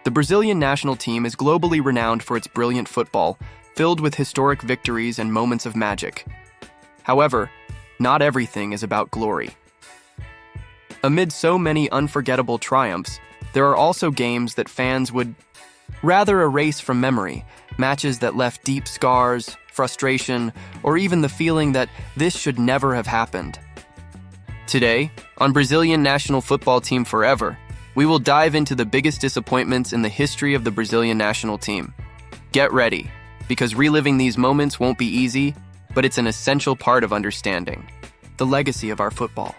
The Brazilian national team is globally renowned for its brilliant football, filled with historic victories and moments of magic. However, not everything is about glory. Amid so many unforgettable triumphs, there are also games that fans would rather erase from memory, matches that left deep scars, frustration, or even the feeling that this should never have happened. Today, on Brazilian National Football Team Forever, we will dive into the biggest disappointments in the history of the Brazilian national team. Get ready, because reliving these moments won't be easy, but it's an essential part of understanding the legacy of our football.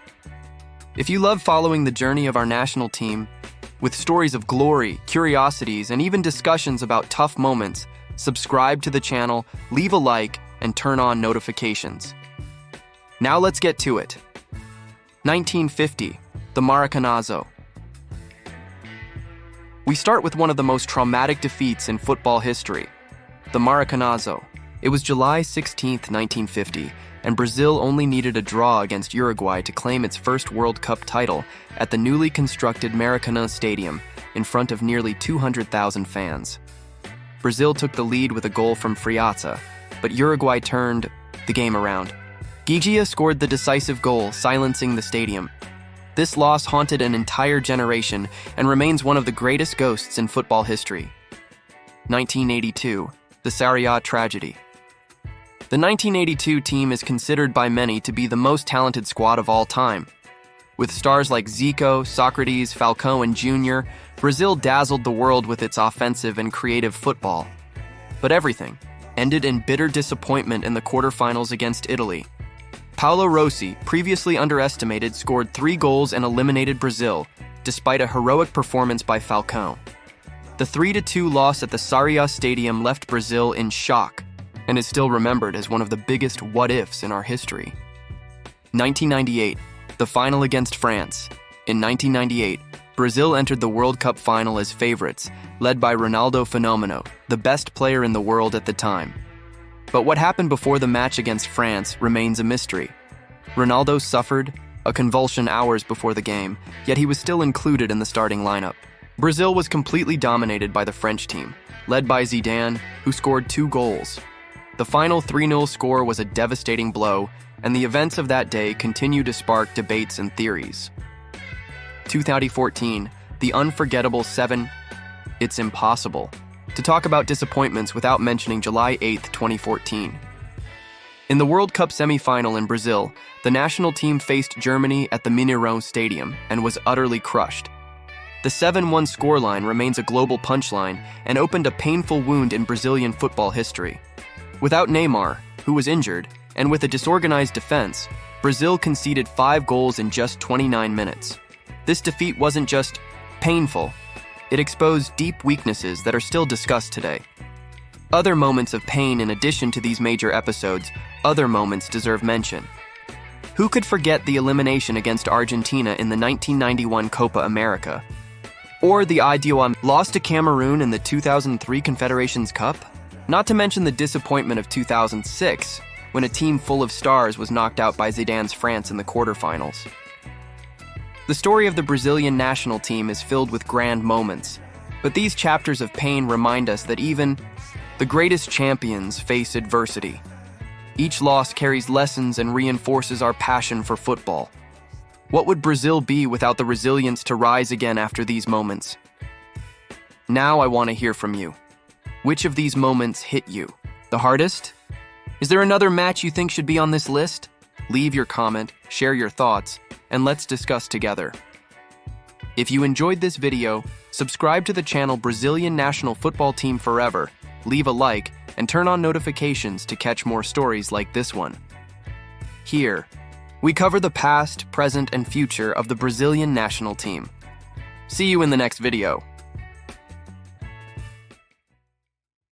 If you love following the journey of our national team, with stories of glory, curiosities, and even discussions about tough moments, subscribe to the channel, leave a like, and turn on notifications. Now let's get to it. 1950, the Maracanazo. We start with one of the most traumatic defeats in football history, the Maracanazo. It was July 16, 1950, and Brazil only needed a draw against Uruguay to claim its first World Cup title at the newly constructed Maracanã Stadium in front of nearly 200,000 fans. Brazil took the lead with a goal from Friaça, but Uruguay turned the game around. Giggia scored the decisive goal, silencing the stadium. This loss haunted an entire generation and remains one of the greatest ghosts in football history. 1982, the Sarriá tragedy. The 1982 team is considered by many to be the most talented squad of all time. With stars like Zico, Socrates, Falcao, and Junior, Brazil dazzled the world with its offensive and creative football. But everything ended in bitter disappointment in the quarterfinals against Italy. Paulo Rossi, previously underestimated, scored 3 goals and eliminated Brazil, despite a heroic performance by Falcao. The 3-2 loss at the Sarriá Stadium left Brazil in shock, and is still remembered as one of the biggest what-ifs in our history. 1998, the final against France. In 1998, Brazil entered the World Cup final as favorites, led by Ronaldo Fenomeno, the best player in the world at the time. But what happened before the match against France remains a mystery. Ronaldo suffered a convulsion hours before the game, yet he was still included in the starting lineup. Brazil was completely dominated by the French team, led by Zidane, who scored 2 goals. The final 3-0 score was a devastating blow, and the events of that day continue to spark debates and theories. 2014, the unforgettable 7. It's impossible to talk about disappointments without mentioning July 8, 2014. In the World Cup semi-final in Brazil, the national team faced Germany at the Mineirão Stadium and was utterly crushed. The 7-1 scoreline remains a global punchline and opened a painful wound in Brazilian football history. Without Neymar, who was injured, and with a disorganized defense, Brazil conceded 5 goals in just 29 minutes. This defeat wasn't just painful, it exposed deep weaknesses that are still discussed today. Other moments of pain in addition to these major episodes, other moments deserve mention. Who could forget the elimination against Argentina in the 1991 Copa America? Or the Idioam lost to Cameroon in the 2003 Confederations Cup? Not to mention the disappointment of 2006, when a team full of stars was knocked out by Zidane's France in the quarterfinals. The story of the Brazilian national team is filled with grand moments, but these chapters of pain remind us that even the greatest champions face adversity. Each loss carries lessons and reinforces our passion for football. What would Brazil be without the resilience to rise again after these moments? Now I want to hear from you. Which of these moments hit you the hardest? Is there another match you think should be on this list? Leave your comment, share your thoughts, and let's discuss together. If you enjoyed this video, subscribe to the channel Brazilian National Football Team Forever, leave a like, and turn on notifications to catch more stories like this one. Here, we cover the past, present, and future of the Brazilian national team. See you in the next video.